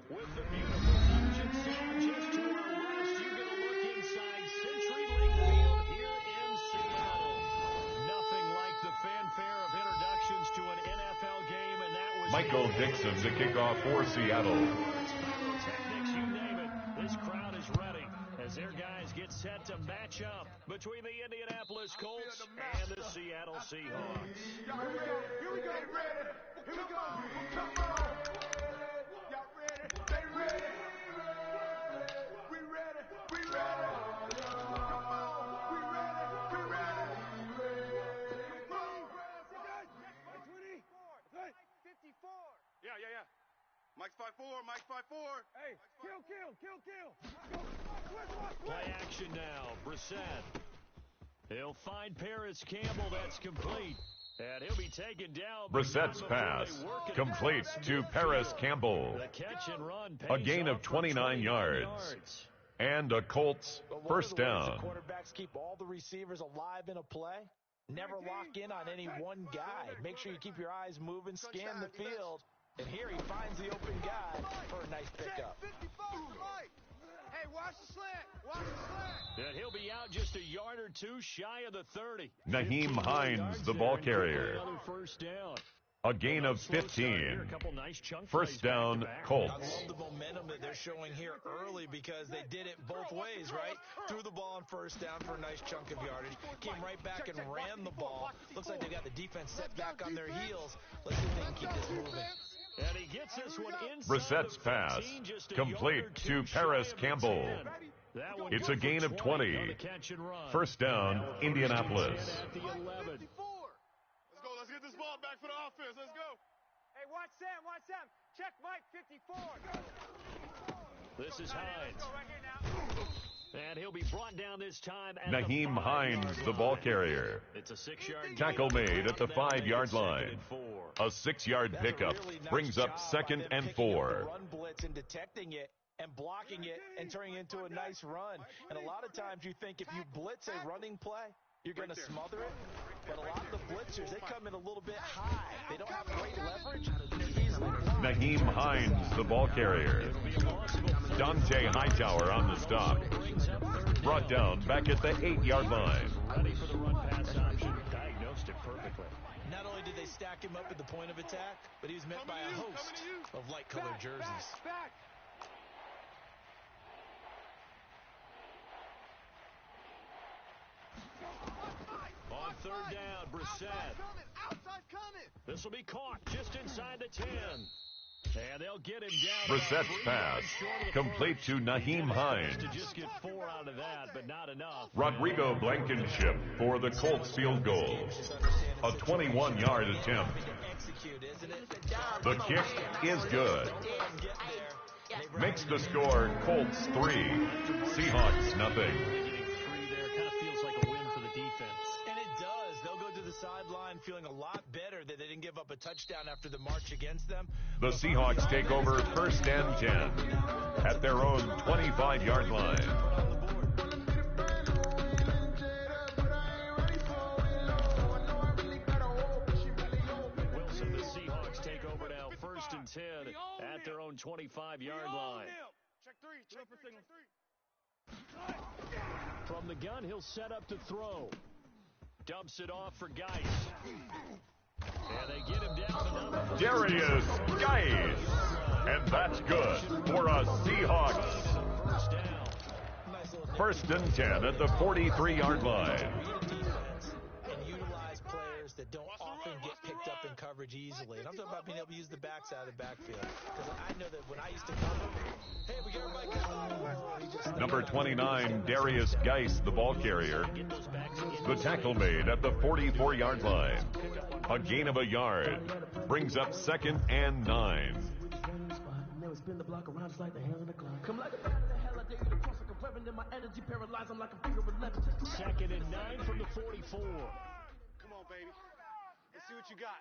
With the beautiful Puget Sound just to our west, you get a look inside CenturyLink Field here in Seattle. Nothing like the fanfare of introductions to an NFL game, and that was Michael Dixon to kick off for Seattle. Pyrotechnics, you name it. This crowd is ready as their guys get set to match up between the Indianapolis Colts and the Seattle Seahawks. Here we go. Here we go. They ready. Here we go. Come on. Y'all ready? They ready. We ready. We ready. Come on. We ready. We ready. 54. Yeah. Mike's 5'4", Mike's 5'4". Hey, kill. Play action now. Brissett. He'll find Paris Campbell. That's complete. And he'll be taken down. Brissett's pass completes to Paris Campbell. The catch and run A gain of 29 yards. And a Colts first down. Quarterbacks keep all the receivers alive in a play. Never lock in on any one guy. Make sure you keep your eyes moving, scan the field. And here he finds the open guy for a nice pickup. 54 to Mike. Hey, watch the slant. Watch the slant. And he'll be out just a yard or two shy of the 30. Naheem Hines, the ball carrier. First down. A gain of 15. First down, Colts. I love the momentum that they're showing here early because they did it both ways, right? Threw the ball on first down for a nice chunk of yardage. Came right back and ran the ball. Looks like they got the defense set back on their heels. Let's see if they can keep this moving. And he gets this one inside. Brissett's pass complete to Paris Campbell. It's a gain of 20. First down, Indianapolis. Let's get this ball back for the offense. Let's go. Hey, watch Sam. Check Mike, 54. This is Hines. Right here now. And he'll be brought down this time at Naheem the Hines, the ball carrier. It's a 6-yard Tackle made at the 5-yard line. A 6-yard pickup brings up second and 4. Run blitz and detecting it and blocking it and turning it into a nice run. And a lot of times you think if you blitz a running play, you're going to smother it. But a lot of the blitzers, they come in a little bit high. They don't have great leverage. Naheem Hines, the ball carrier. Dante Hightower on the stop. Brought down back at the 8-yard line. Ready for the run pass option. Diagnosed it perfectly. Not only did they stack him up at the point of attack, but he was met by a host of light-colored jerseys. Back. On third down, Brissett. Outside coming. This will be caught just inside the 10. And they'll get him down. Brissett's pass complete to Naheem Hines. To just get 4 out of that, but not enough. Rodrigo Blankenship for the Colts field goal. A 21-yard attempt. The kick is good. Makes the score Colts 3, Seahawks nothing. Sideline feeling a lot better that they didn't give up a touchdown after the march against them. The Seahawks take over first and 10 at their own 25-yard line. Wilson, the Seahawks take over now first and 10 at their own 25-yard line. Check three. From the gun, he'll set up to throw. Dumps it off for Geis. And they get him down. Darius Geis. And that's good for a Seahawks. First and 10 at the 43-yard line. And utilize players that don't often get picked up in coverage easily. And I'm talking about being able to use the backs out of the backfield. Because I know that when I used to cover, hey, we got Mike. Number 29, Darius Geis, the ball carrier. The tackle made at the 44-yard line. A gain of a yard. Brings up second and 9. Spin the block around just like the hands of the clock. Come like a bat in the hell, I dare you to cross like a weapon. In my energy paralyzed, I'm like a finger 11. Second and 9 from the 44. Come on, baby. Let's see what you got.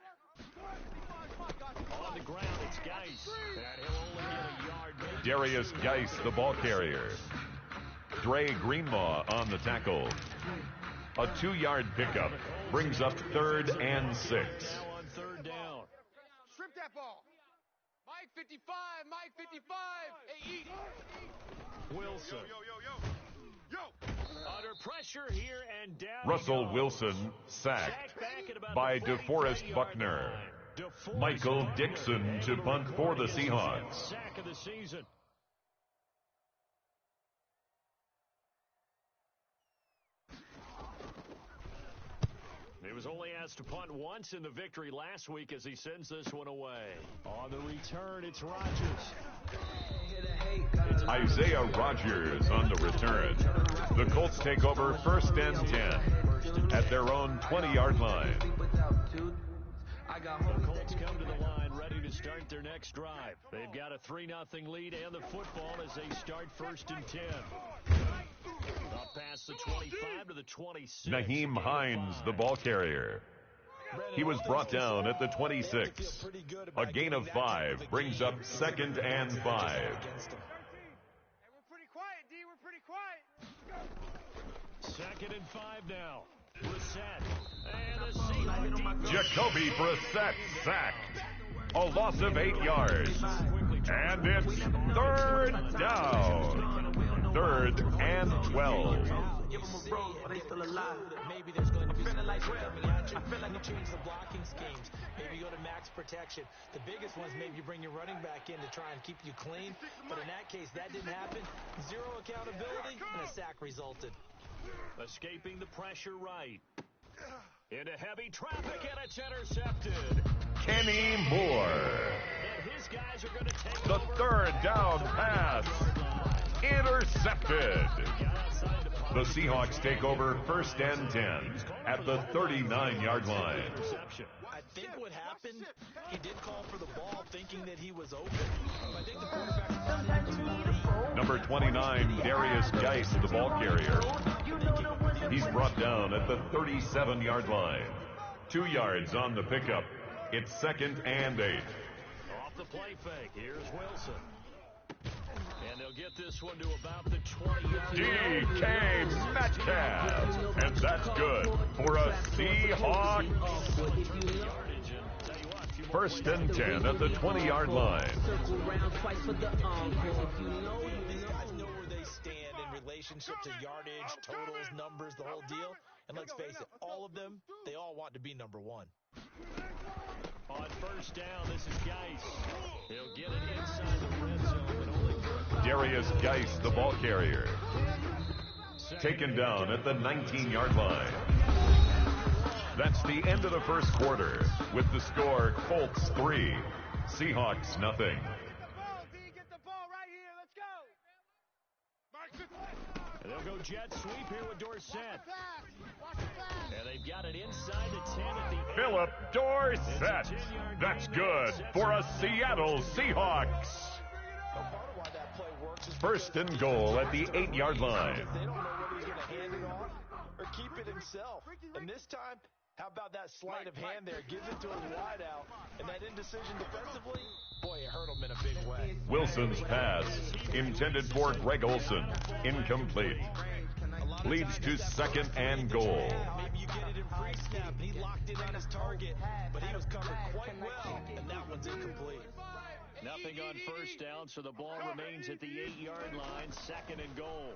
On the ground, it's Geis. And he'll only get a yard. Darius Geis, the ball carrier. Dre Greenlaw on the tackle. A 2-yard pickup brings up third and 6. Now on third down. Strip that ball. Mike 55, Mike 55. Hey, eat. Wilson. Yo. Under pressure here and down. Russell Wilson sacked by DeForest Buckner. Michael Dixon to punt for the Seahawks. Sack of the season. He was only asked to punt once in the victory last week as he sends this one away. On the return, it's Rodgers. Isaiah Rodgers on the return. The Colts take over 1st and 10 at their own 20-yard line. The Colts come to the line ready to start their next drive. They've got a 3-0 lead and the football as they start 1st and 10. Up past the 25 to the 26. Naheem Hines, the ball carrier. He was brought down at the 26. A gain of 5 brings up 2nd and 5. Hey, we're pretty quiet, D. We're pretty quiet. 2nd and 5 now. Brissett. And a Seahawks. Jacoby Brissett sacked. A loss of 8 yards. And it's 3rd down. 3rd and 12. Maybe there's going to be something coming at you. I feel like you change the blocking schemes. Maybe you go to max protection. The biggest ones, maybe you bring your running back in to try and keep you clean. But in that case, that didn't happen. 0 accountability, and a sack resulted. Escaping the pressure right. Into heavy traffic, and it's intercepted. Kenny Moore. And his guys are going to take The 3rd down pass. Intercepted. The Seahawks take over 1st and 10 at the 39-yard line. I think what happened, he did call for the ball thinking that he was open. I think the quarterback thought he was too late. Number 29, Darius Geis, the ball carrier. He's brought down at the 37-yard line. 2 yards on the pickup. It's 2nd and 8. Off the play fake, here's Wilson. And they'll get this one to about the 20-yard line. DK Metcalf. And that's good for a Seahawks. 1st and 10 at the 20-yard line. These guys know where they stand in relationship to yardage, totals, numbers, the whole deal. And let's face it, all of them, they all want to be number 1. On 1st down, this is Geis. He'll get it inside the red zone, but only Darius Geis, the ball carrier. Taken down at the 19-yard line. That's the end of the 1st quarter with the score Colts 3, Seahawks nothing. Get the ball, D. Get the ball right here. Let's go. And they'll go jet sweep here with Dorsett. Watch the pass. And they've got it inside the 10 at the 8. Philip Dorsett. That's good for a Seattle Seahawks. Part of why that play works is 1st and goal at the 8-yard line. they don't know whether he's going to hand it off or keep it himself. And this time, how about that sleight of hand there? Gives it to his wide out. And that indecision defensively, boy, it hurt him in a big way. Wilson's pass, intended for Greg Olsen, incomplete. Leads to 2nd and goal. Maybe you get it in free snap, and he locked in on his target, but he was covered quite well, and that one's incomplete. Nothing on 1st down, so the ball remains at the 8-yard line, 2nd and goal.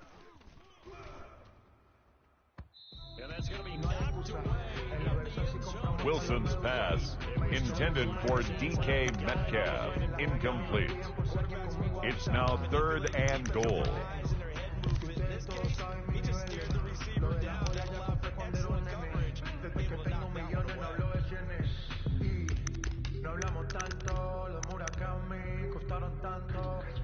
And that's going to be knocked away. Wilson's pass, intended for DK Metcalf, incomplete. It's now 3rd and goal. In this case, he just steered the receiver down and allowed for excellent coverage. Able to knock down the No hablamos tanto, los Murakami costaron tanto.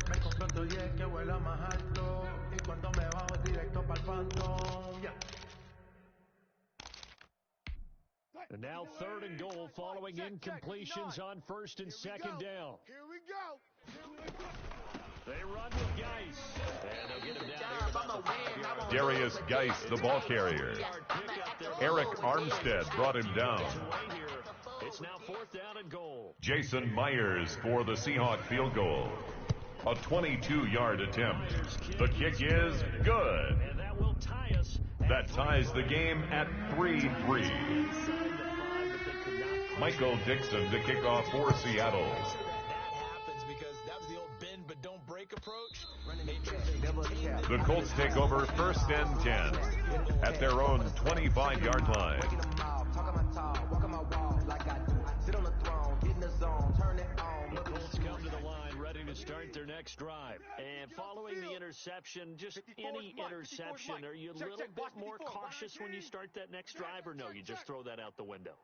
Me compré otro jet que vuela más alto. Y cuando me bajo directo pa'l Phantom. Yeah. And now 3rd and goal following incompletions on 1st and 2nd down. Here we go. They run with Geis. And they'll get him down here about the 5-yard line. Darius Geis, the ball carrier. Eric Armstead brought him down. It's now 4th down and goal. Jason Myers for the Seahawk field goal. A 22-yard attempt. The kick is good. And that will tie us. That ties the game at 3-3. Michael Dixon to kick off for Seattle. That happens The Colts take over 1st and 10 at their own 25-yard line. The Colts come to the line ready to start their next drive. And following the interception, just any interception, are you a little bit more cautious when you start that next drive, or no, you just throw that out the window?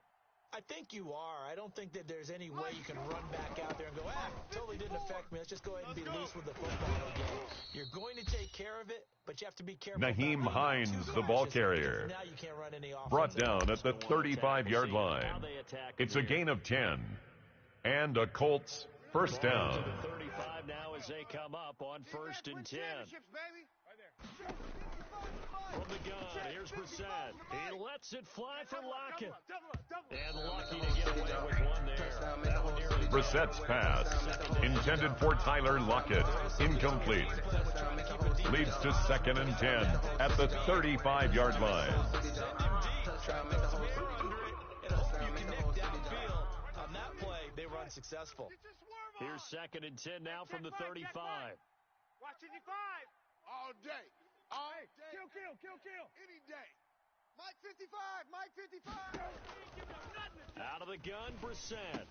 I think you are. I don't think that there's any way you can run back out there and go, totally didn't affect me. Let's just go ahead and be loose with the football again. You're going to take care of it, but you have to be careful. Naheem Hines, the ball carrier, now you can't run any brought down at the 35-yard line. It's a gain of 10 and a Colts 1st down. 35 now as they come up on 1st and 10. From the gun, here's Brissett. He lets it fly for Lockett. And lucky to get away with one there. Brissett's pass, intended for Tyler Lockett, incomplete. Leads to 2nd and 10 at the 35-yard line. On that play, they run successful. Here's 2nd and 10 now from the 35. Watch 55. All day. All day. Kill. Any day. Mike 55. Out of the gun, Brissett.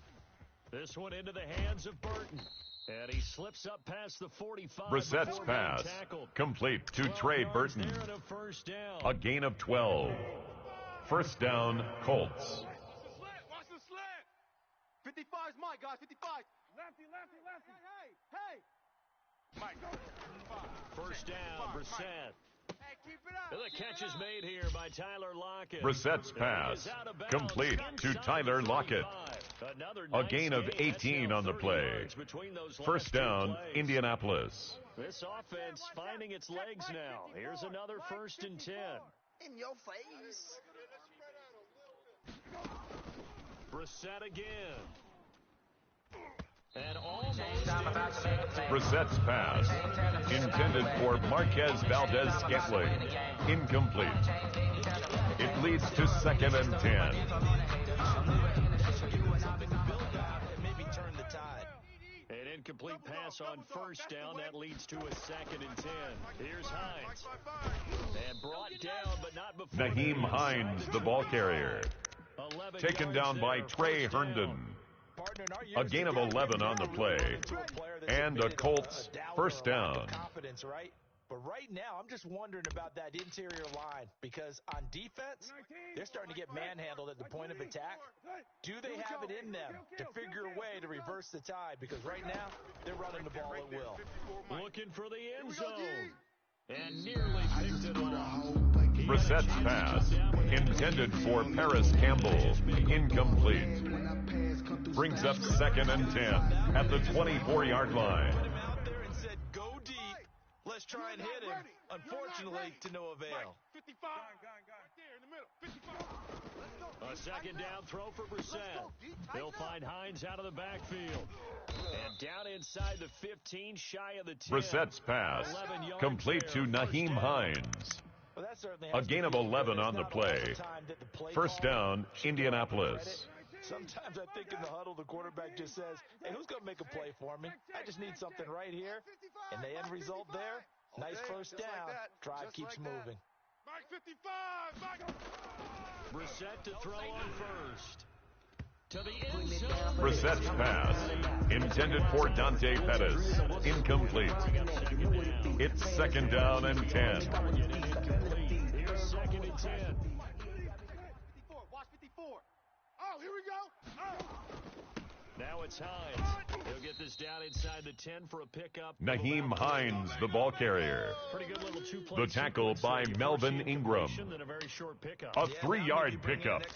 This one into the hands of Burton. And he slips up past the 45. Brissett's pass, complete to Trey Burton. A gain of 12. 1st down, Colts. Watch the slant. 55's Mike, guys. 55. Lefty. Hey. Mike. 1st down, Brissett. Hey, keep it up. The catch is made here by Tyler Lockett. Brissett's pass, complete to Tyler Lockett. A gain of 18 on the play. 1st down, Indianapolis. This offense finding its legs now. Here's another 1st and 10. In your face. Brissett again. And almost Brissett's pass, intended for Marquez Valdez-Scantling, incomplete. It leads to 2nd and 10. An incomplete pass on 1st down. That leads to a 2nd and 10. Here's Hines. And brought down, but not before. Naheem Hines, the ball carrier, taken down by Trey Herndon. A gain of 11 on the play, and a Colts 1st down. But right now, I'm just wondering about that interior line, because on defense, they're starting to get manhandled at the point of attack. Do they have it in them to figure a way to reverse the tide? Because right now, they're running the ball at will. Looking for the end zone. And nearly picked it off. Brissett's pass, intended for Paris Campbell, incomplete. Brings up 2nd and 10 at the 24-yard line. Out there and said, go deep. Let's try and hit him. Unfortunately, to no avail. 55. Right there in the middle. 55. A 2nd down throw for Brissett. He'll find Hines out of the backfield. And down inside the 15, shy of the 10. Brissett's pass, complete to Naheem Hines. Well, a gain of 11 on the play. 1st down, Indianapolis. Sometimes I think in the huddle, the quarterback just says, hey, who's going to make a play for me? I just need something right here. And the end result there, nice 1st down. Drive keeps moving. Mike 55. Brissett to throw on 1st. To the end zone. Brissett's pass, intended for Dante Pettis, incomplete. It's 2nd down and 10. Here's 2nd and 10. 54. Watch 54. Oh, here we go. Now it's Hines. He'll get this down inside the 10 for a pickup. Naheem Hines, the ball carrier. Pretty good little two-play The tackle by Melvin Ingram. A 3-yard pickup.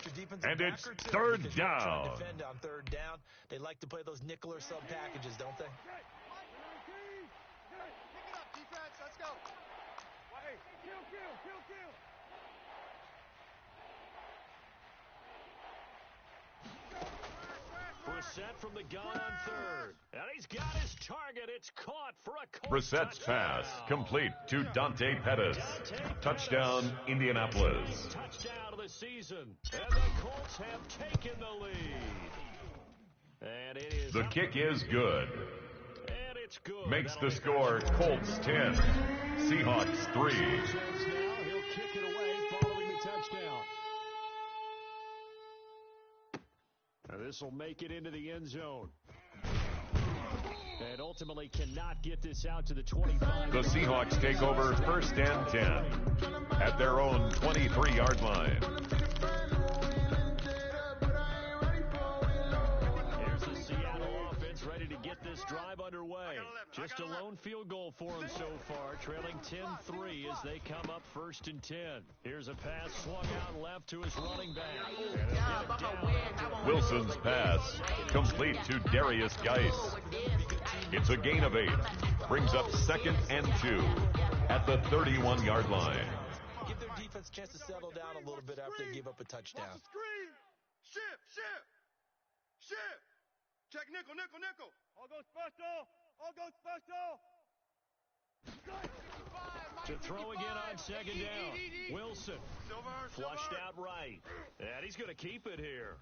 And it's 3rd down. Defend on 3rd down. They like to play those nickel or sub packages, don't they? Pick it up, defense. Let's go. Hey, kill. Brissett from the gun on 3rd. And he's got his target. It's caught for a Colts Brissett's touchdown. pass, complete to Dante Pettis. Touchdown, Indianapolis. Touchdown of the season. And the Colts have taken the lead. And it is The kick is good. And it's good. Makes the score Colts 10. Seahawks 3. He'll kick it away following the touchdown. Now this will make it into the end zone. And ultimately cannot get this out to the 25. The Seahawks take over 1st and 10 at their own 23-yard line. Here's the Seattle offense ready to get this drive underway. Just a lone field goal for them so far, trailing 10-3 as they come up 1st and 10. Here's a pass swung out left to his running back. Wilson's pass complete to Darius Geis. It's a gain of 8. Brings up 2nd and 2 at the 31-yard line. Give their defense a chance to settle down a little bit after they give up a touchdown. Screen. Shift. Check nickel. All goes special. To throw again on 2nd down. Wilson flushed out right. And he's going to keep it here.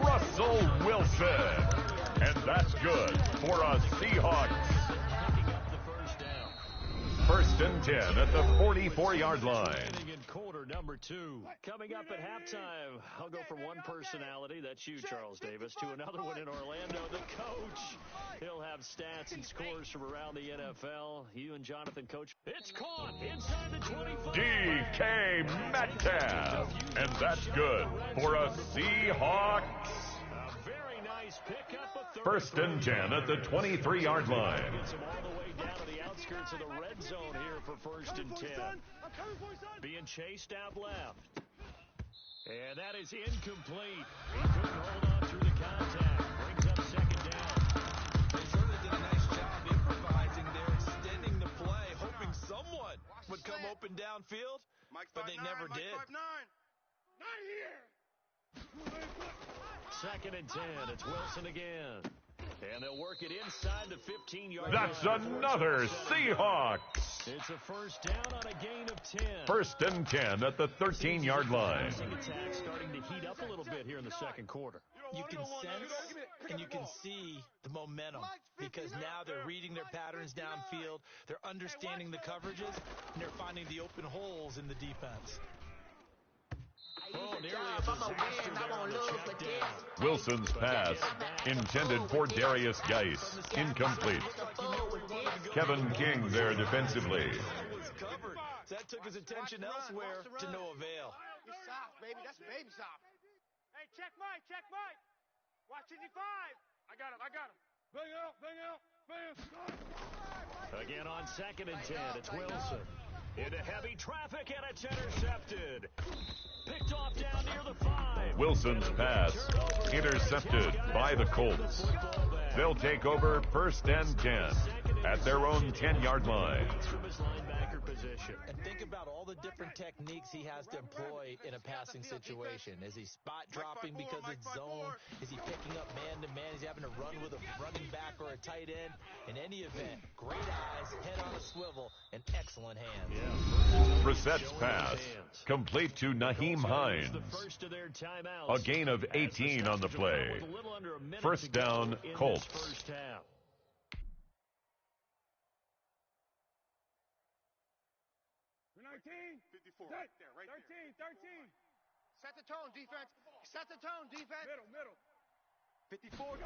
Russell Wilson. And that's good for a Seahawks. Picking up the 1st down. 1st and 10 at the 44-yard line. In quarter number 2. Coming up at halftime, I'll go from one personality, that's you, Charles Davis, to another one in Orlando, the coach. He'll have stats and scores from around the NFL. You and Jonathan, Coach. It's caught inside the 25. DK Metcalf. And that's good for a Seahawks. A very nice pickup of 1st and 10 at the 23-yard line. Gets him all the way down to the outskirts of the red zone here for 1st and 10. Being chased out left. And that is incomplete. He couldn't hold on through the contact. Brings up 2nd down. They certainly did a nice job improvising there, extending the play, hoping someone would come open downfield, but they never did. 2nd and 10. It's Wilson again. And they'll work it inside the 15-yard line. That's another Seahawks. It's a 1st down on a gain of 10. 1st and 10 at the 13-yard line. Attack starting to heat up a little bit here in the 2nd quarter. You can sense and you can see the momentum because now they're reading their patterns downfield, they're understanding the coverages, and they're finding the open holes in the defense. Oh, nearly a disaster there on the check down. Wilson's pass intended for Darius Geis. Incomplete. Kevin King there defensively. Was covered. That took his attention elsewhere to no avail. You're soft, baby. That's baby soft. Hey, check Mike. Watch 55. I got him. Bang out. Again on 2nd and 10, it's Wilson. Into heavy traffic, and it's intercepted. Picked off down near the 5. Wilson's pass intercepted by the Colts. They'll take over 1st and 10 at their own 10-yard line. From his linebacker position. And think about all the different techniques he has to employ in a passing situation. Is he spot dropping because it's zone? Is he picking up man-to-man? Is he having to run with a running back or a tight end? In any event, great eyes, head on a swivel, and excellent hands. Brissett's pass complete to Naheem Hines. A gain of 18 on the play. 1st down, Colts. 54. Right there. 13. Set the tone, defense. Middle. 54.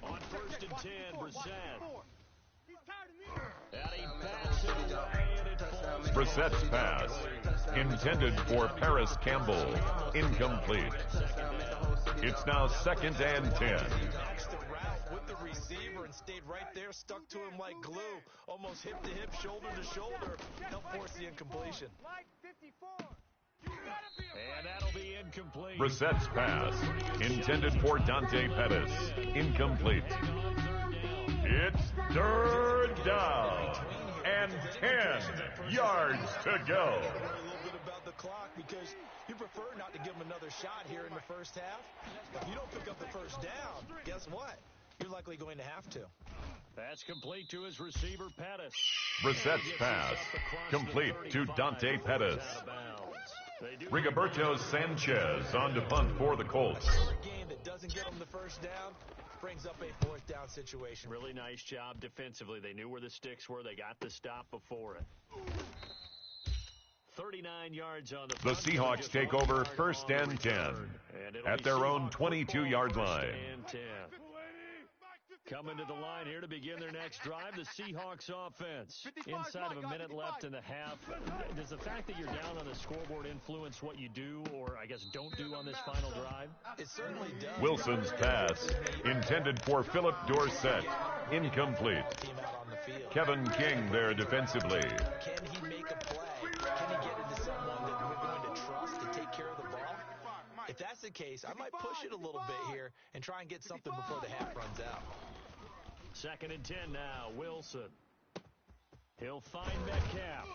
On 1st and 10, Brissett. He's tired of me. And he passes it away, and it falls. Brissett's pass intended for Paris Campbell. Incomplete. It's now 2nd and 10. With the receiver and stayed right there, stuck to him like glue, almost hip to hip, shoulder to shoulder, helped force the incompletion. Mike 54. And that'll be incomplete. Brissett's pass intended for Dante Pettis. Incomplete. It's 3rd down and 10 yards to go. A little bit about the clock because you prefer not to give them another shot here in the 1st half. If you don't pick up the 1st down, guess what? You're likely going to have to. That's complete to his receiver, Pettis. Brissett's pass complete to Dante Pettis. Rigoberto Sanchez on to punt for the Colts. doesn't get them the first down, brings up a fourth down situation. Really nice job defensively. They knew where the sticks were. They got the stop before it. 39 yards on the Seahawks take over first and 10 at their own 22-yard line. Coming to the line here to begin their next drive, the Seahawks offense. Inside of a minute left in the half. Does the fact that you're down on the scoreboard influence what you do, or I guess don't do on this final drive? It certainly does. Wilson's pass, intended for Philip Dorsett, incomplete. Kevin King there defensively. Can he make a play? Can he get into someone that we're going to trust to take care of the ball? If that's the case, I might push it a little bit here and try and get something before the half runs out. 2nd and 10 now, Wilson. He'll find Metcalf.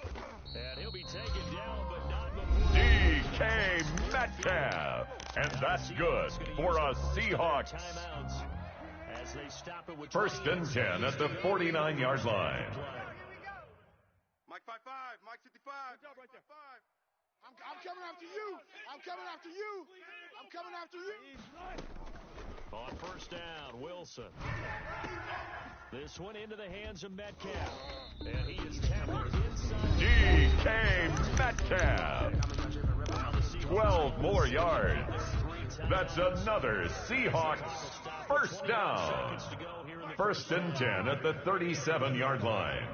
And he'll be taken down, but not before. DK Metcalf. And that's good for a Seahawks. Timeouts as they stop it with 1st and 10 at the 49-yard line. Mike 5-5, Mike 55. Good job right there. 5. I'm coming after you. I'm coming after you. I'm coming after you. On 1st down, Wilson. This one into the hands of Metcalf. And he is tackled inside. DK Metcalf. 12 more yards. That's another Seahawks first down. 1st and 10 at the 37-yard line.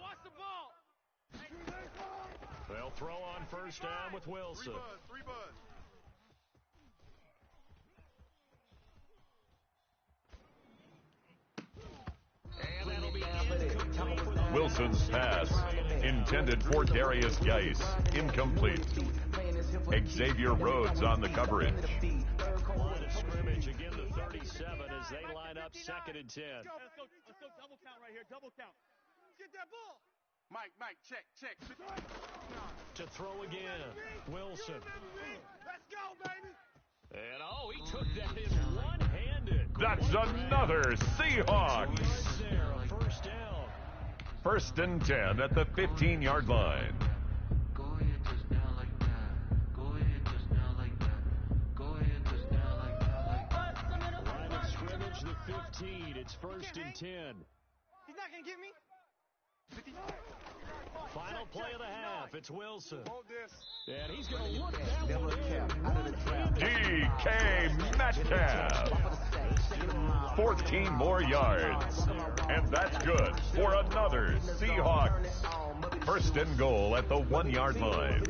Watch the ball. They'll throw on 1st down with Wilson. 3 buzz. Wilson's pass, intended for Darius Geis, incomplete. Xavier Rhodes on the coverage. Line of scrimmage again, the 37 as they line up 2nd and 10. Let's go double count right here. Double count. Get that ball. Mike, check. To throw again, Wilson. Let's go, baby. And he took that in one-handed. That's another Seahawks. Right there, a 1st down. 1st and 10 at the 15-yard line. Go ahead, just down like that. Go ahead, just down like that. Go ahead, just down like that. Line of scrimmage, the 15. It's 1st and 10. He's not going to get me. Final play of the half. It's Wilson. Hold this. And he's going to look that one in. DK Metcalf. 14 more yards. And that's good for another Seahawks. 1st and goal at the 1-yard line.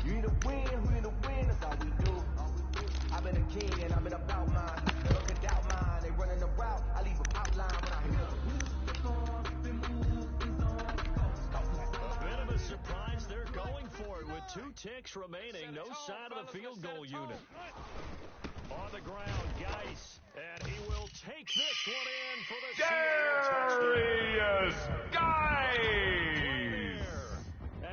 You need to win, who need to win, that's all we do. I've been a king and I've been about mine. They don't get doubt mine, they running the route. I leave an outline when I hear A bit of a surprise. They're going for it with 2 ticks remaining. No sign of the field goal unit. On the ground, Geis. And he will take this one in for the Darius Geis.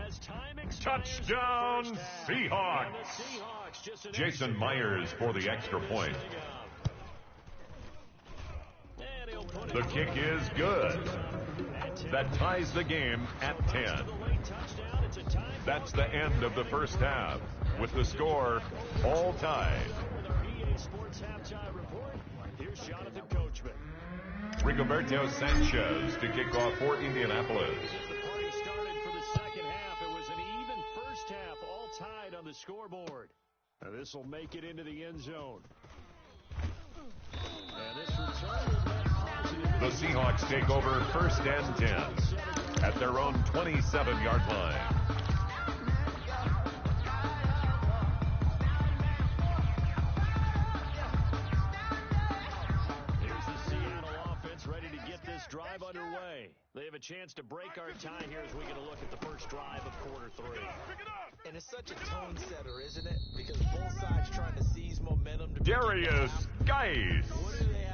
As time expires, Touchdown, Seahawks. Jason Myers for the extra point. The kick is good. That ties the game at 10. That's the end of the first half, with the score all tied. Sports halftime report. Here's Jonathan Coachman. Rigoberto Sanchez to kick off for Indianapolis. As the party started for the 2nd half, it was an even first half, all tied on the scoreboard. Now this will make it into the end zone. And this return will make positive. The Seahawks take over 1st and 10 at their own 27-yard line. Drive underway. They have a chance to break our tie here as we get a look at the first drive of quarter 3. And it's such a tone setter, isn't it? Because both sides trying to seize momentum. To Darius Geis.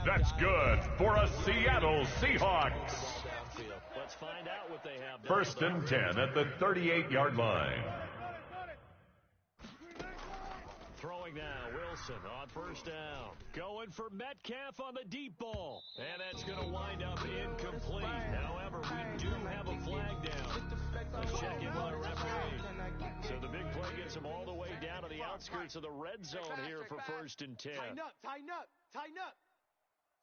That's good for a Seattle Seahawks. Let's find out what they have. 1st and 10 at the 38-yard line. Throwing now, Wilson on first down. Going for Metcalf on the deep ball. And that's going to wind up incomplete. However, we do have a flag down. Let's check in with our referee. So the big play gets him all the way down to the outskirts of the red zone here for 1st and 10. Tighten up, tighten up, tighten up.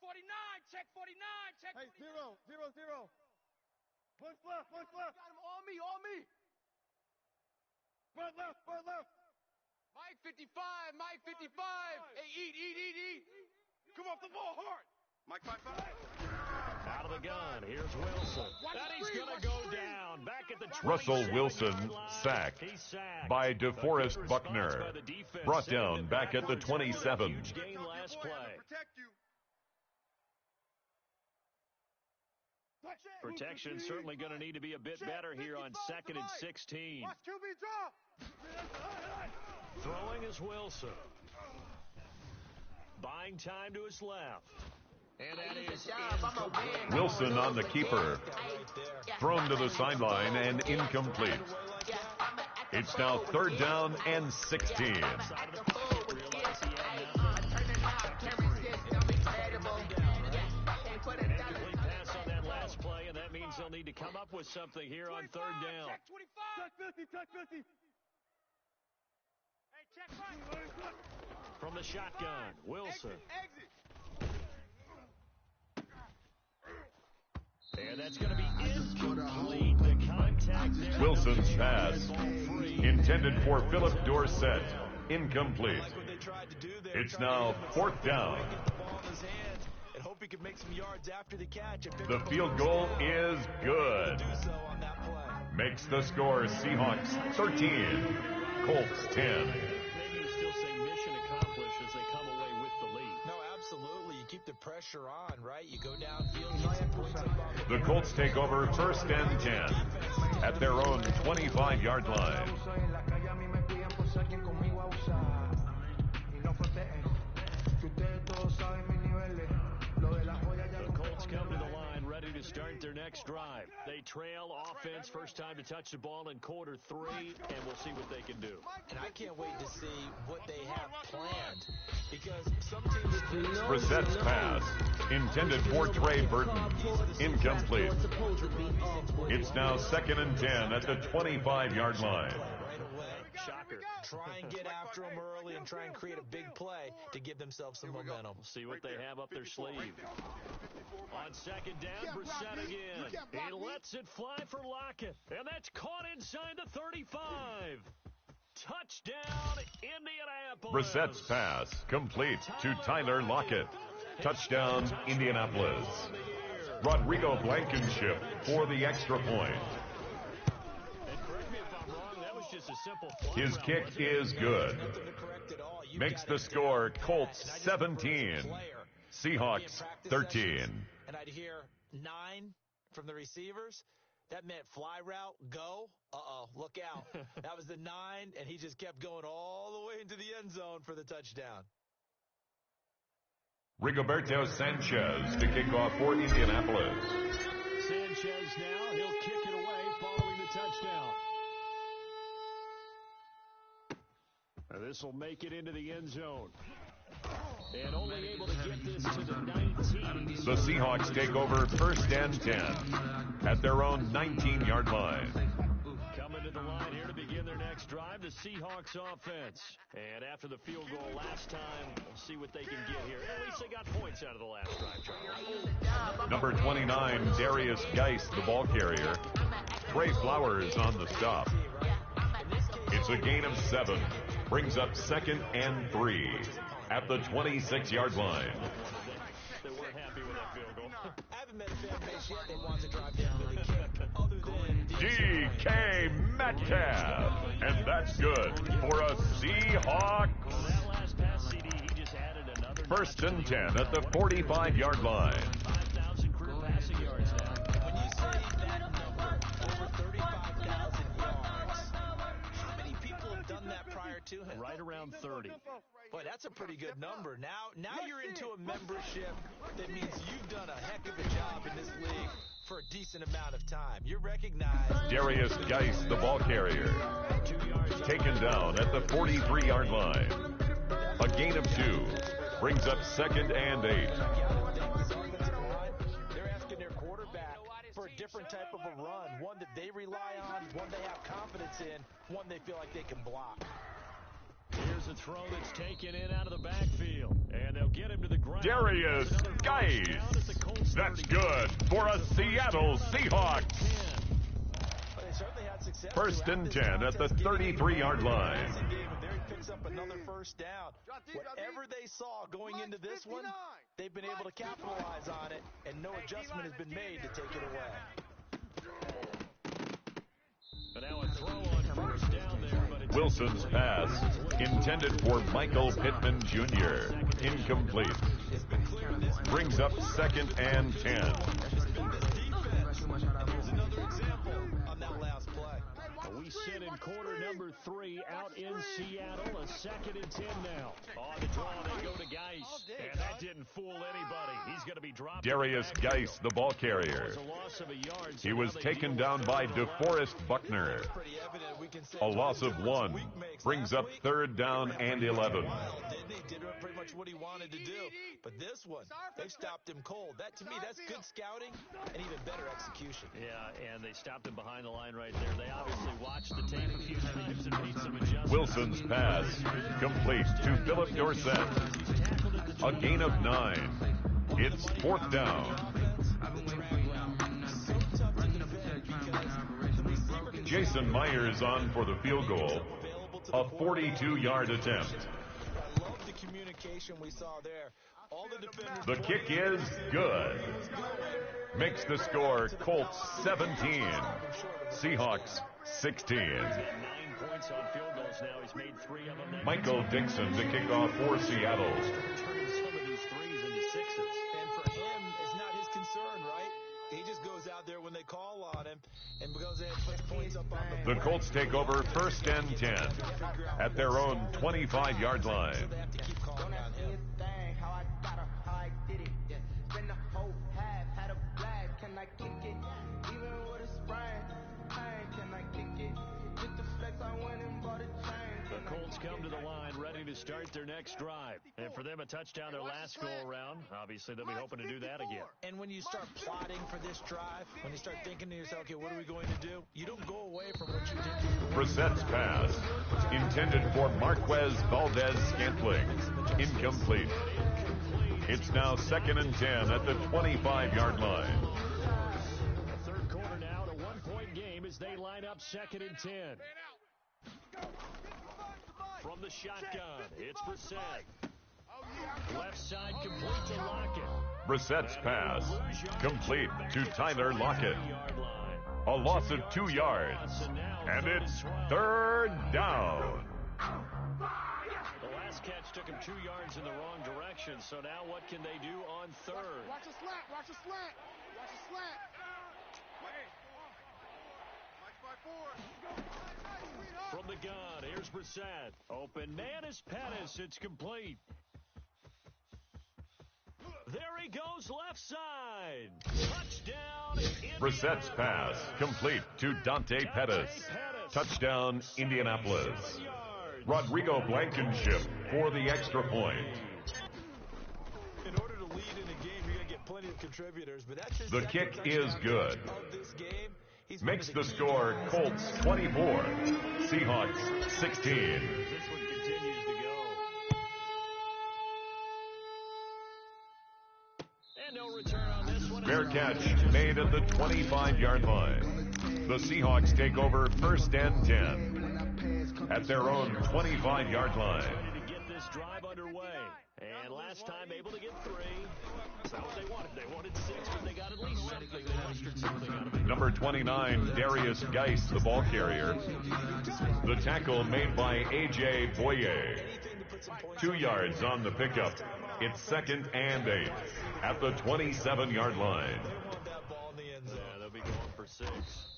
49, check 49, check 49. Hey, 0, 0, 0. Push left, push left. Got him on me, on me. Right left, right left. Mike 55, Mike 55. Hey, eat. Come off the ball hard. Mike 55. Out of the gun, here's Wilson. And he's going to go down. Back at the Russell Wilson sacked by DeForest Buckner. Brought down back at the 27. Huge gain last play. Protect you. Protection certainly going to need to be a bit better here on 2nd and 16. Watch QB draw. Throwing is Wilson. Buying time to his left. And that is incomplete. Wilson on the keeper. Thrown to the sideline and incomplete. It's now 3rd down and 16. They'll need to come up with something here on 3rd down. Check 25. Check 50, check 50. Hey, check right. From the shotgun, Wilson. Exit. And that's going to be incomplete. The contact there. Wilson's pass, intended for Philip Dorsett, incomplete. Like what they tried to do there. It's now 4th down. Get the ball in his hands and hope he can make some yards after the catch. The field goal is good. Do so on that play. Makes the score Seahawks 13, Colts 10. Maybe you still say mission accomplished as they come away with the lead. No, absolutely. You keep the pressure on, right? You go downfield, get some points up on The Colts take over 1st and 10 at their own 25-yard line. The Colts come to the line ready to start their next drive. They trail offense, first time to touch the ball in quarter 3, and we'll see what they can do. And I can't wait to see what they have planned because some teams... Brissett's pass, intended for Trey Burton, incomplete. It's now 2nd and 10 at the 25-yard line. Right away. Shocker. Try and get after them early and try and create a big play to give themselves some momentum. We'll see what they have up their sleeve. On 2nd down, Brissett again. He lets it fly for Lockett, and that's caught inside the 35. Touchdown, Indianapolis. Brissett's pass, complete to Tyler Lockett. Touchdown, Indianapolis. Rodrigo Blankenship for the extra point. And correct me if I'm wrong, that was just a simple fly His route. kick is good. Makes the score Colts 17, Seahawks 13. And I'd hear 9 from the receivers. That meant fly route, go. Look out. That was the 9, and he just kept going all the way into the end zone for the touchdown. Rigoberto Sanchez to kick off for Indianapolis. Sanchez now, he'll kick it away following the touchdown. Now this will make it into the end zone. And only able to get this to the 19. The Seahawks take over 1st and 10 at their own 19-yard line. Coming to the line here to begin their next drive, the Seahawks offense. And after the field goal last time, we'll see what they can get here. At least they got points out of the last drive, Charles. Number 29, Darius Geis, the ball carrier. Trey Flowers on the stop. It's a gain of 7. Brings up 2nd and 3 at the 26-yard line. They weren't happy with that field goal. I haven't met a fan base yet that wants to drive down with a kick other than DK Metcalf. And that's good for a Seahawks. Well, that last pass CD, he just added another 1st and 10 at the 45-yard line. 5,000 career passing yards now. when you say that number, over 35,000 yards, how many people have done that prior to him? Right around 30. Boy, that's a pretty good number. Now you're into a membership that means you've done a heck of a job in this league for a decent amount of time. You're recognized. Darius Geis, the ball carrier. Taken down at the 43-yard line. A gain of 2 brings up 2nd and 8. They're asking their quarterback for a different type of a run, one that they rely on, one they have confidence in, one they feel like they can block. Here's a throw that's taken in out of the backfield, and they'll get him to the ground. Darius Geis. That's good for a Seattle Seahawks. First and 10 at the 33-yard line. There he picks up another first down. Whatever they saw going into this one, they've been able to capitalize on it, and no adjustment has been made to take it away. But now a throw on first down there, but it's Wilson's pass, intended for Michael Pittman Jr., incomplete. Brings up 2nd and 10. We sit in quarter number 3 out in Seattle. A 2nd and 10 now. On the draw, they go to Geis. And that didn't fool anybody. He's going to be dropped. Darius Geis, the ball carrier. He was taken down by DeForest Buckner. A loss of 1 brings up 3rd down and 11. He did pretty much what he wanted to do. But this one, they stopped him cold. That, to me, that's good scouting and even better execution. Yeah, and they stopped him behind the line right there. They obviously watched the tape a few times and made some adjustments. Wilson's pass, complete to Philip Dorsett. A gain of 9. It's 4th down. Jason Myers on for the field goal. A 42-yard attempt. I love the communication we saw there. All the defenders. The kick is good. Makes the score Colts 17, Seahawks 16. 9 points on field goals now. He's made 3 of them. Michael Dixon to kick off for Seattle. Turning some of these 3s into 6s. And for him, it's not his concern, right? He just goes out there when they call on him and goes ahead and puts points up on the board. The Colts take over 1st and 10 at their own 25-yard line. They have to keep calling on him. The Colts come to the line ready to start their next drive. And for them, a touchdown their last go-around. Obviously, they'll be hoping to do that again. And when you start plotting for this drive, when you start thinking to yourself, okay, what are we going to do? You don't go away from what you did. Brissett's pass, intended for Marquez Valdez-Scantling, incomplete. It's now 2nd and 10 at the 25-yard line. Third quarter now, a 1-point game as they line up 2nd and 10. From the shotgun, it's Brissett. Left side complete to Lockett. Brissett's pass, complete to Tyler Lockett. A loss of 2 yards, and it's 3rd down. The last catch took him 2 yards in the wrong direction, so now what can they do on 3rd? Watch the slant, watch the slant, watch the slant. From the gun, here's Brissett. Open man is Pettis. It's complete. There he goes left side. Touchdown. Brissett's pass, complete to Dante Pettis. Touchdown, Indianapolis. Rodrigo Blankenship for the extra point. In order to lead in a game, you're going to get plenty of contributors, but that's his The kick is good. Of this game. Makes the score Colts 24, Seahawks 16. This one continues to go. And no return on this one. Fair catch made at the 25-yard line. The Seahawks take over 1st and 10 at their own 25-yard line. Ready to get this drive underway. And last time able to get 3. That's not what they wanted. They wanted 6, but they got at least something. They mustered something out of it. Number 29, Darius Geis, the ball carrier. The tackle made by A.J. Boye. 2 yards on the pickup. It's 2nd and 8 at the 27-yard line. Yeah, they'll be going for 6.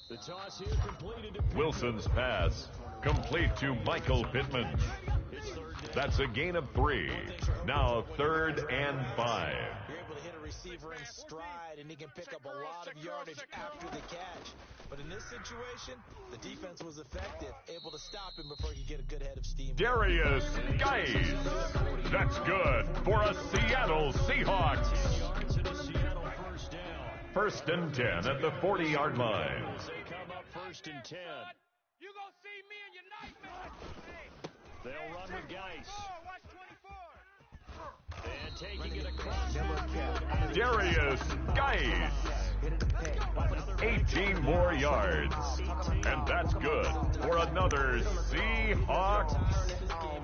The toss here completed to Wilson's pass, complete to Michael Pittman. It's 3rd That's a gain of 3. Now 3rd and 5. You're able to hit a receiver in stride, and he can pick up a lot of yardage after the catch. But in this situation, the defense was effective, able to stop him before he could get a good head of steam. Darius Geis. That's good for a Seattle Seahawks. 1st and 10 at the 40-yard line. They come up 1st and 10. You gonna see me in your nightmare. They'll run with Geis. Watch 24. And taking it across midfield. Darius Geis. 18 more yards. And that's good for another Seahawks.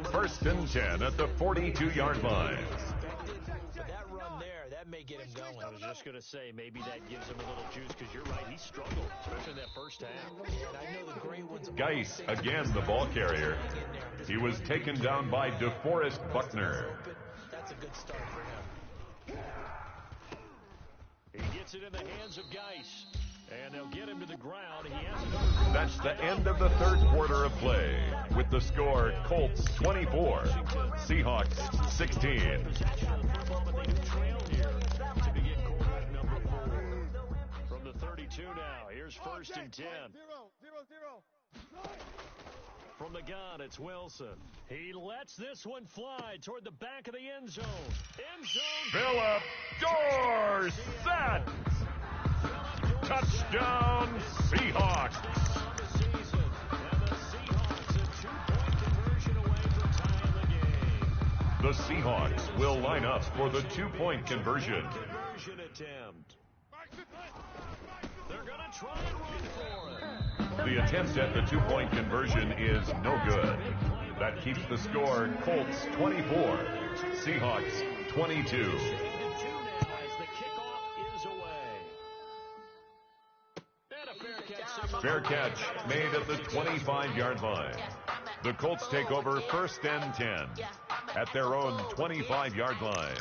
1st and 10 at the 42-yard line. That run there, that may get him going. I was just going to say, maybe that gives him a little juice, because you're right, he struggled, especially in that first half. And I know the great ones. Geis, again the ball carrier. He was taken down by DeForest Buckner. That's a good start for him. He gets it in the hands of Geis, and they'll get him to the ground. He has another. That's the end of the 3rd quarter of play. With the score, Colts 24, Seahawks 16. But they do trail here to begin quarterback number 4. From the 32 now, here's 1st and 10. 0-0-0. From the gun, it's Wilson. He lets this one fly toward the back of the end zone. End zone. Phillip Dorsett. Touchdown, Seahawks. The Seahawks will line up for the 2-point conversion. Conversion attempt. They're going to try and run for it. The attempt at the 2-point conversion is no good. That keeps the score Colts 24, Seahawks 22. Fair catch made at the 25-yard line. The Colts take over 1st and 10 at their own 25-yard line.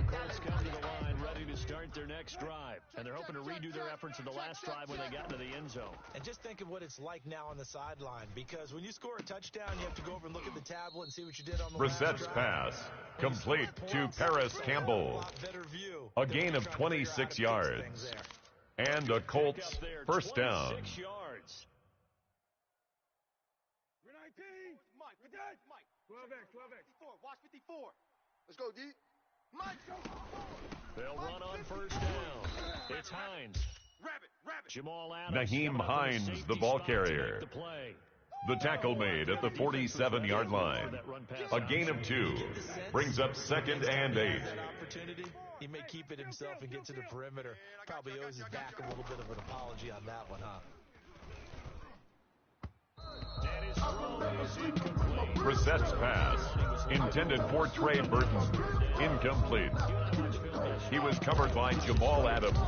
Colts come to the line ready to start their next drive. And they're hoping to redo their efforts in the last drive when they got into the end zone. And just think of what it's like now on the sideline, because when you score a touchdown, you have to go over and look at the tablet and see what you did on the Brissett's pass, complete to Paris Campbell. A gain of 26 yards. And a Colts 1st down. 6 yards. We're 19. Mike, we're dead. Mike. 12X. 54. Watch 54. Let's go, D. Mike, go. They'll run on 1st down. It's Hines. Rabbit. Jamal Adams. Naheem Hines, the ball carrier. The tackle made at the 47-yard line. A gain of 2. Brings up 2nd and 8. He may keep it himself and get to the perimeter. Probably owes his back a little bit of an apology on that one, huh? Brissett's pass, intended for Trey Burton, incomplete. He was covered by Jamal Adams.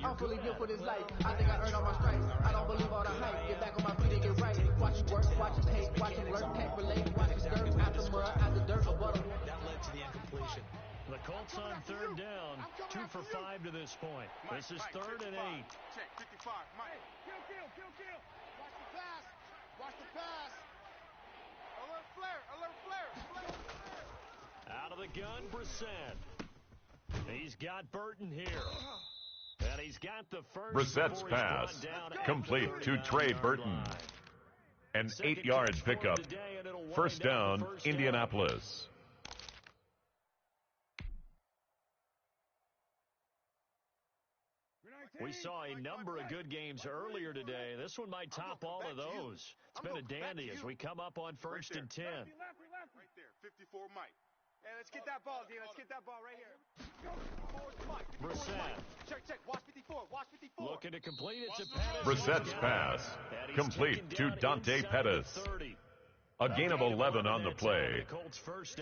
I'm fully built for this life. I think I earned all my stripes. I don't believe all the hype. Get back on my feet and get right. Watch it work, watch it hate, watch it work, can't relate. Watch it skirt, after mud, after dirt, or butter. That led to the incompletion. The Colts on 3rd down, 2 for 5 to this point. This is 3rd and 8. Check 55. Mike. Kill. Watch the pass. Watch the pass. Alert flare. Out of the gun, Brissett. He's got Burton here. And he's got the first. Brissett's pass, complete to Trey Burton. An 8-yard pickup. 1st down, Indianapolis. We saw a number of good games earlier today. This one might top all of those. It's been a dandy as we come up on 1st and 10. Right there. 54 Mike. Hey, let's get that ball, D. Let's get that ball right here. Brissett. Check. Watch 54. Looking to complete it to Pettis. Brissett's pass, complete to Dante Pettis. A gain of 11 on the play.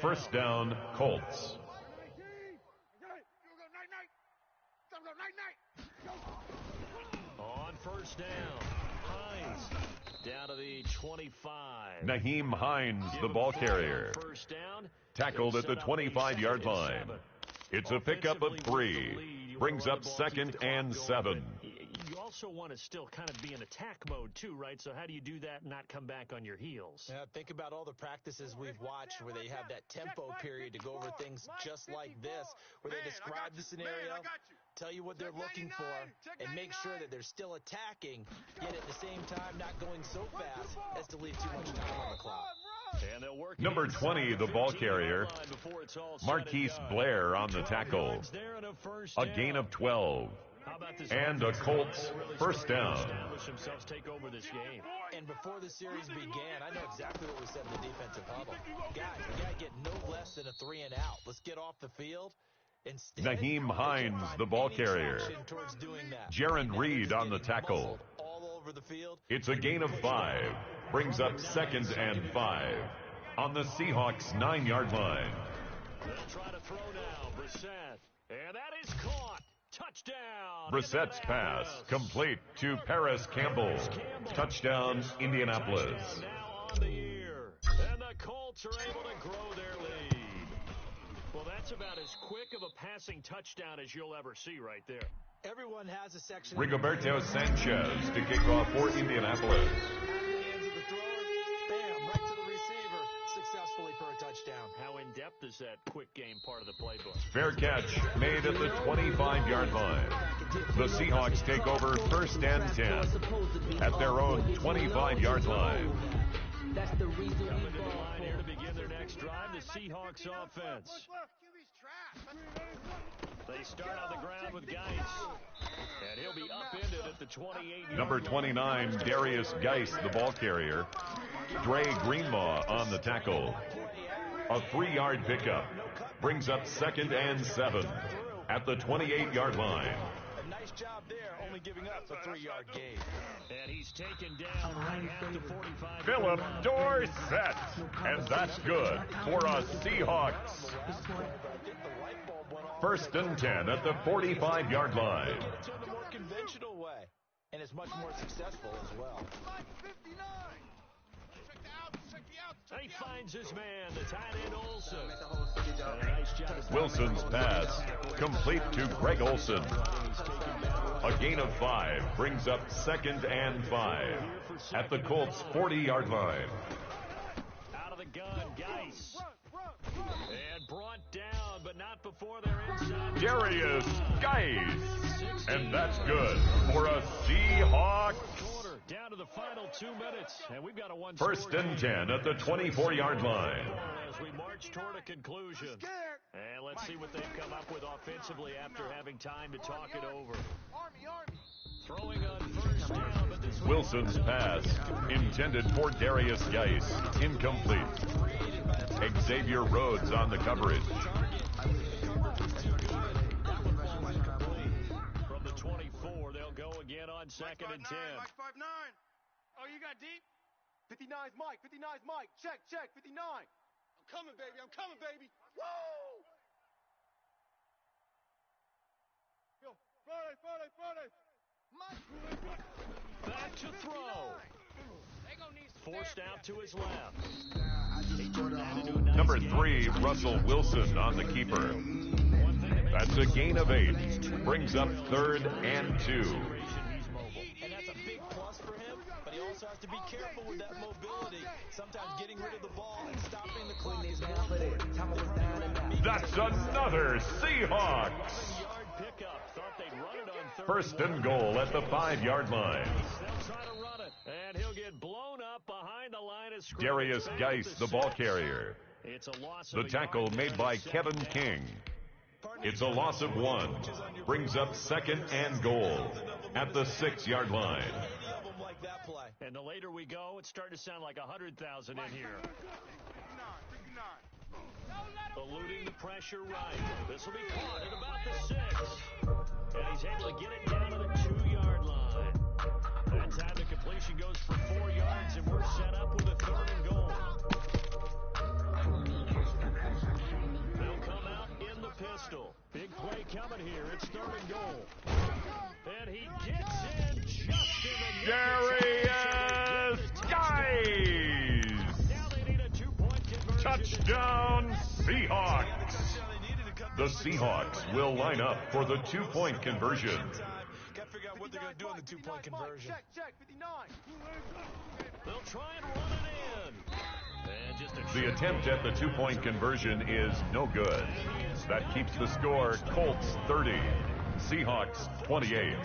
1st down, Colts. Night. On 1st down, Hines. Down to the 25. Naheem Hines, the ball carrier. First down. Tackled at the 25-yard line. It's a pickup of 3. Brings up 2nd and 7. You also want to still kind of be in attack mode too, right? So how do you do that and not come back on your heels? Yeah, think about all the practices we've watched where they have that tempo period to go over things just like this, where they describe the scenario, tell you what they're looking for, and make sure that they're still attacking, yet at the same time not going so fast as to leave too much time on the clock. Number 20, the ball carrier, Marquise Blair on the tackle. A gain of 12. And a Colts first down. And before the series began, I know exactly what we said in the defensive huddle. Guys, we got to get no less than a 3 and out. Let's get off the field. Instead, Naheem Hines, the ball carrier. Jaron Reed on the tackle. All over the field. It's a gain of 5. Brings up 2nd and 5. On the Seahawks 9-yard line. They'll try to throw now. Brissett. And that is caught. Touchdown. Brissett's pass complete to Paris Campbell. Touchdown, Indianapolis. Now on the year. And the Colts are able to grow their lead. Well, that's about as quick of a passing touchdown as you'll ever see right there. Everyone has a section. Rigoberto Sanchez to kick off for Indianapolis. For a touchdown. How in-depth is that quick game part of the playbook? Fair catch made at the 25-yard line. The Seahawks take over 1st and 10 at their own 25-yard line. Coming to the line here to begin their next drive, the Seahawks offense. They start on the ground with Geis. And he'll be upended at the 28. Number 29, Darius Geis, the ball carrier. Dre Greenlaw on the tackle. A 3-yard pickup. Brings up 2nd and 7 at the 28-yard line. A nice job there, only giving up a 3-yard gain. And he's taken down right at the 45. Philip Dorsett. And that's good for us Seahawks. 1st and 10 at the 45-yard line. It's in a more conventional way, and it's much more successful as well. He finds his man, the tight end Olsen. Wilson's pass complete to Greg Olsen. A gain of 5 brings up 2nd and 5 at the Colts 40-yard line. Out of the gun, Geis. And brought down, but not before they're inside. Darius Geis. And that's good for a Seahawks. Down to the final 2 minutes, and we've got a 1st and 10 at the 24-yard line. As we march toward a conclusion. And let's see what they've come up with offensively after having time to talk it over. Throwing on 1st down, but this Wilson's pass intended for Darius Geis. Incomplete. Xavier Rhodes on the coverage. From the 24, they'll go again on 2nd and 10. Mike 5'9". Oh, you got deep? 59's Mike. 59's Mike. Check. 59. I'm coming, baby. Woo! Yo, Friday. Back to throw. Forced out to his left. Number 3, Russell Wilson on the keeper. That's a gain of 8. Brings up 3rd and 2. And that's a big plus for him, but he also has to be careful with that mobility. Sometimes getting rid of the ball and stopping the clock. That's another Seahawks. 1st and goal at the 5-yard line. They'll try to run it, and he'll get blown up behind the line of scrimmage. Darius Geis, the ball carrier. It's a loss The of a tackle yard. made by Kevin King. It's a loss of 1. Brings up 2nd and goal at the 6-yard line. And the later we go, it's starting to sound like 100,000 in here. 59. Eluding the pressure right. This will be caught at about the 6. And he's able to get it down to the 2-yard line. That time the completion goes for 4 yards, and we're set up with a 3rd and goal. They'll come out in the pistol. Big play coming here. It's 3rd and goal. And he gets in just in the There he is! Touchdown, Seahawks! The Seahawks will line up for the two-point conversion. Got to figure out what they're going to do in the two-point conversion. Check, 59. They'll try and run it in. And just a The attempt at the two-point conversion is no good. That keeps the score Colts 30, Seahawks 28.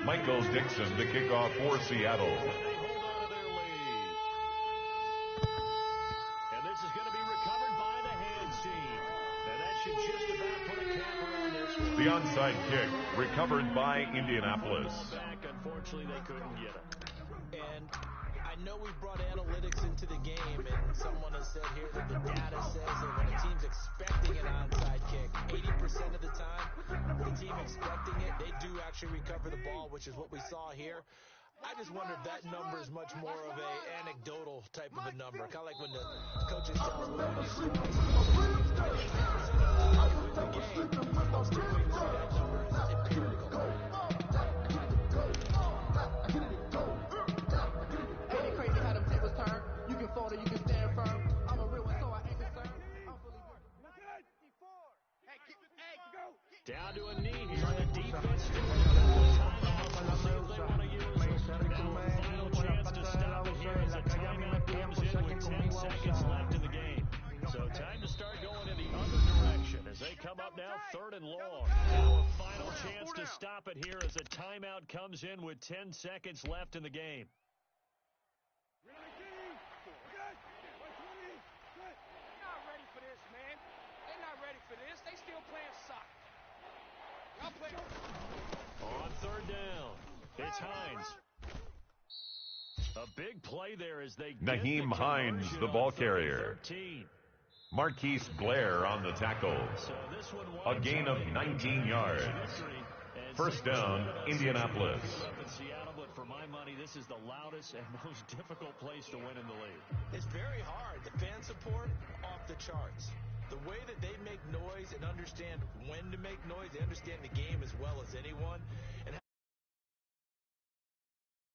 Michael Dixon to kick off for Seattle. And this is going to be recovered by the hands team. And that should just about put a capper on this one. The onside kick recovered by Indianapolis. Back, unfortunately, they couldn't get it. And I know we brought analytics into the game, and someone has said here that the data says that when a team's expecting an onside kick, 80% of the time, the team expecting it, they do actually recover the ball, which is what we saw here. I just wonder if that number is much more of a anecdotal type of a number, kind of like when the coaches tell us we're going to score. The game, most typically you see that number is empirical. Ain't it crazy how them tables turn? You can fold or you can stand firm. I'm a real one, so I ain't concerned. I'm fully Down to a knee here. The defense still timeouts. See if they want to use that final chance to stop it here as a timeout comes in with 10 seconds left in the game. So time to start going in the other direction as they come up now 3rd and long. Now a final chance to stop it here as a timeout comes in with 10 seconds left in the game. They still playing soccer. Y'all playing. On 3rd down, it's Hines. A big play there as they get Nyheim Hines, the ball carrier. Marquise Blair on the tackle. A gain of 19 yards. First down, Indianapolis. But for my money, this is the loudest and most difficult place to win in the league. It's very hard. The fan support, off the charts. The way that they make noise and understand when to make noise, they understand the game as well as anyone. And